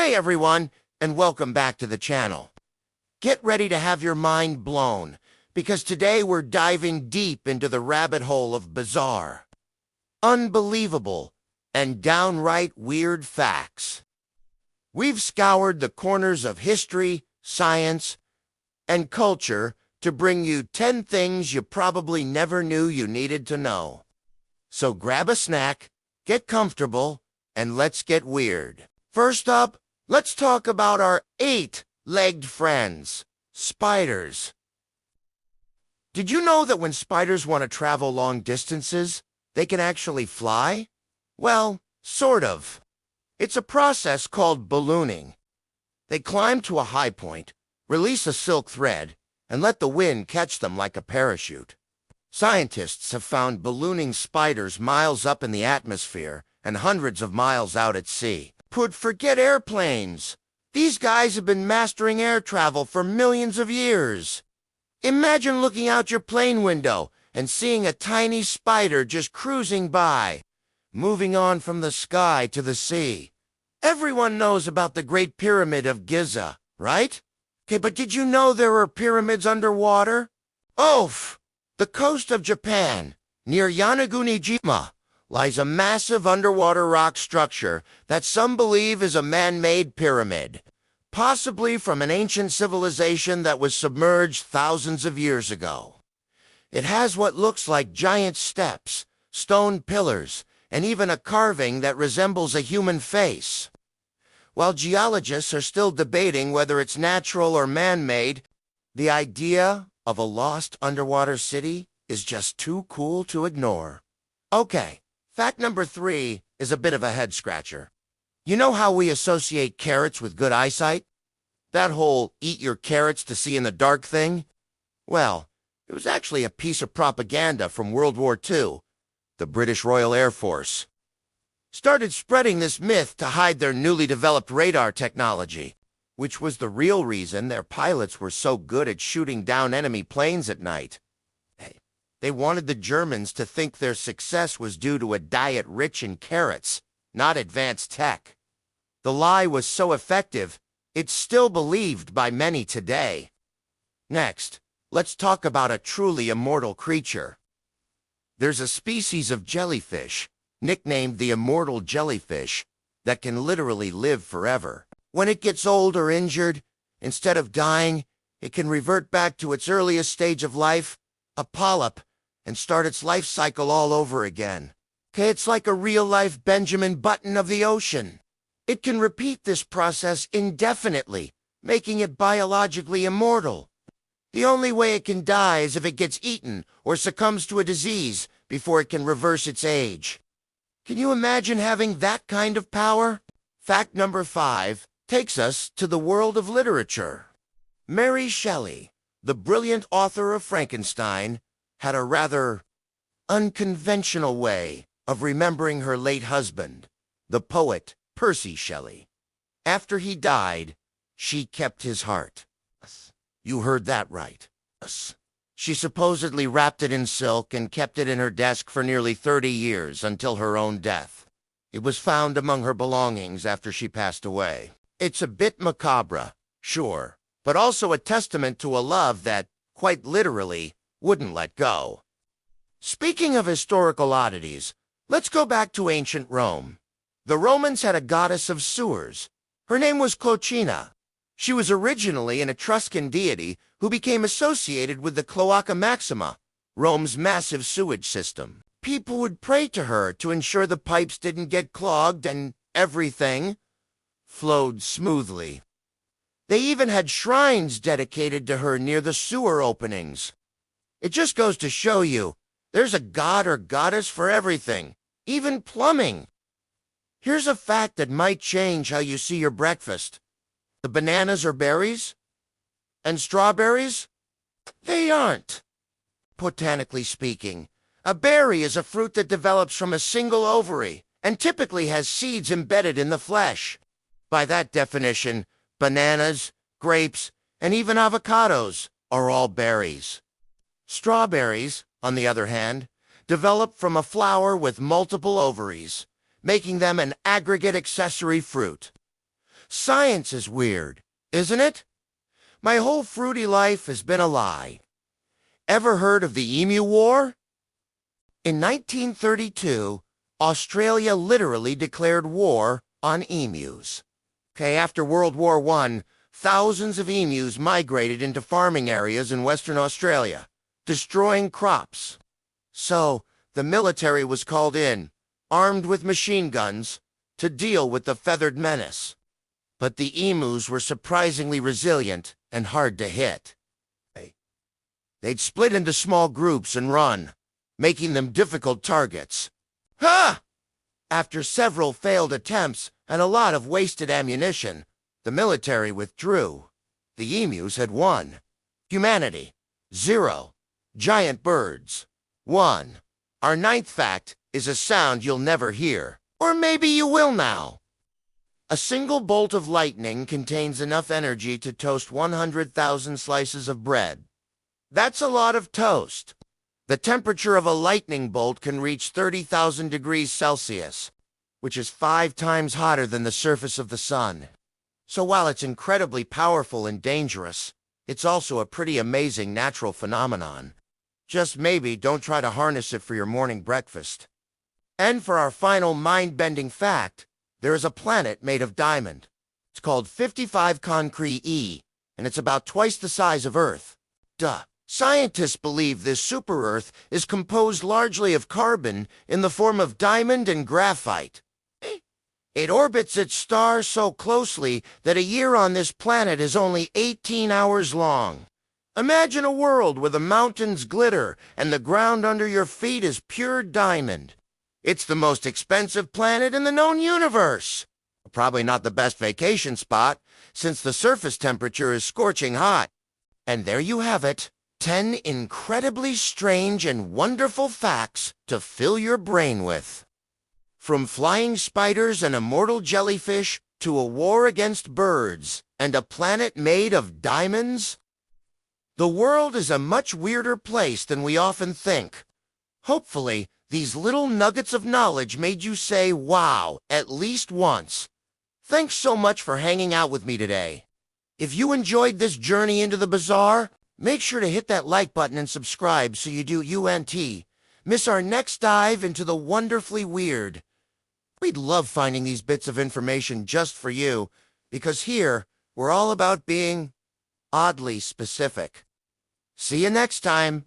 Hey everyone, and welcome back to the channel. Get ready to have your mind blown, because today we're diving deep into the rabbit hole of bizarre, unbelievable, and downright weird facts. We've scoured the corners of history, science, and culture to bring you 10 things you probably never knew you needed to know. So grab a snack, get comfortable, and let's get weird. First up, let's talk about our 8-legged friends, spiders. Did you know that when spiders want to travel long distances, they can actually fly? Well, sort of. It's a process called ballooning. They climb to a high point, release a silk thread, and let the wind catch them like a parachute. Scientists have found ballooning spiders miles up in the atmosphere and hundreds of miles out at sea. Forget airplanes. These guys have been mastering air travel for millions of years. Imagine looking out your plane window and seeing a tiny spider just cruising by, moving on from the sky to the sea. Everyone knows about the Great Pyramid of Giza, right? Okay, but did you know there are pyramids underwater? Off the coast of Japan, near Yonaguni-jima, lies a massive underwater rock structure that some believe is a man-made pyramid, possibly from an ancient civilization that was submerged thousands of years ago. It has what looks like giant steps, stone pillars, and even a carving that resembles a human face. While geologists are still debating whether it's natural or man-made, the idea of a lost underwater city is just too cool to ignore. Okay. Fact number 3 is a bit of a head-scratcher. You know how we associate carrots with good eyesight? That whole eat your carrots to see in the dark thing? Well, it was actually a piece of propaganda from World War II. The British Royal Air Force started spreading this myth to hide their newly developed radar technology, which was the real reason their pilots were so good at shooting down enemy planes at night. They wanted the Germans to think their success was due to a diet rich in carrots, not advanced tech. The lie was so effective, it's still believed by many today. Next, let's talk about a truly immortal creature. There's a species of jellyfish, nicknamed the immortal jellyfish, that can literally live forever. When it gets old or injured, instead of dying, it can revert back to its earliest stage of life, a polyp, and start its life cycle all over again. Okay, it's like a real-life Benjamin Button of the ocean. It can repeat this process indefinitely, making it biologically immortal. The only way it can die is if it gets eaten or succumbs to a disease before it can reverse its age. Can you imagine having that kind of power? Fact number 5 takes us to the world of literature. Mary Shelley, the brilliant author of Frankenstein, had a rather unconventional way of remembering her late husband, the poet Percy Shelley. After he died, she kept his heart. You heard that right. She supposedly wrapped it in silk and kept it in her desk for nearly 30 years until her own death. It was found among her belongings after she passed away. It's a bit macabre, sure, but also a testament to a love that, quite literally, wouldn't let go. Speaking of historical oddities, let's go back to ancient Rome. The Romans had a goddess of sewers. Her name was Cloacina. She was originally an Etruscan deity who became associated with the Cloaca Maxima, Rome's massive sewage system. People would pray to her to ensure the pipes didn't get clogged and everything flowed smoothly. They even had shrines dedicated to her near the sewer openings. It just goes to show you, there's a god or goddess for everything, even plumbing. Here's a fact that might change how you see your breakfast. The bananas are berries? And strawberries? They aren't. Botanically speaking, a berry is a fruit that develops from a single ovary and typically has seeds embedded in the flesh. By that definition, bananas, grapes, and even avocados are all berries. Strawberries, on the other hand, develop from a flower with multiple ovaries, making them an aggregate accessory fruit. Science is weird, isn't it? My whole fruity life has been a lie. Ever heard of the Emu War? In 1932, Australia literally declared war on emus. Okay, after World War I, thousands of emus migrated into farming areas in Western Australia, destroying crops. So, the military was called in, armed with machine guns, to deal with the feathered menace. But the emus were surprisingly resilient and hard to hit. They'd split into small groups and run, making them difficult targets. Ha! After several failed attempts and a lot of wasted ammunition, the military withdrew. The emus had won. Humanity, 0. Giant birds, 1. Our ninth fact is a sound you'll never hear. Or maybe you will now. A single bolt of lightning contains enough energy to toast 100,000 slices of bread. That's a lot of toast. The temperature of a lightning bolt can reach 30,000 degrees Celsius, which is 5 times hotter than the surface of the sun. So while it's incredibly powerful and dangerous, it's also a pretty amazing natural phenomenon. Just maybe don't try to harness it for your morning breakfast. And for our final mind-bending fact, there is a planet made of diamond. It's called 55 Cancri E, and it's about twice the size of Earth. Duh. Scientists believe this super-Earth is composed largely of carbon in the form of diamond and graphite. It orbits its star so closely that a year on this planet is only 18 hours long. Imagine a world where the mountains glitter and the ground under your feet is pure diamond. It's the most expensive planet in the known universe. Probably not the best vacation spot, since the surface temperature is scorching hot. And there you have it. 10 incredibly strange and wonderful facts to fill your brain with. From flying spiders and immortal jellyfish to a war against birds and a planet made of diamonds, the world is a much weirder place than we often think. Hopefully, these little nuggets of knowledge made you say wow at least once. Thanks so much for hanging out with me today. If you enjoyed this journey into the bizarre, make sure to hit that like button and subscribe so you don't miss our next dive into the wonderfully weird. We'd love finding these bits of information just for you, because here, we're all about being oddly specific. See you next time.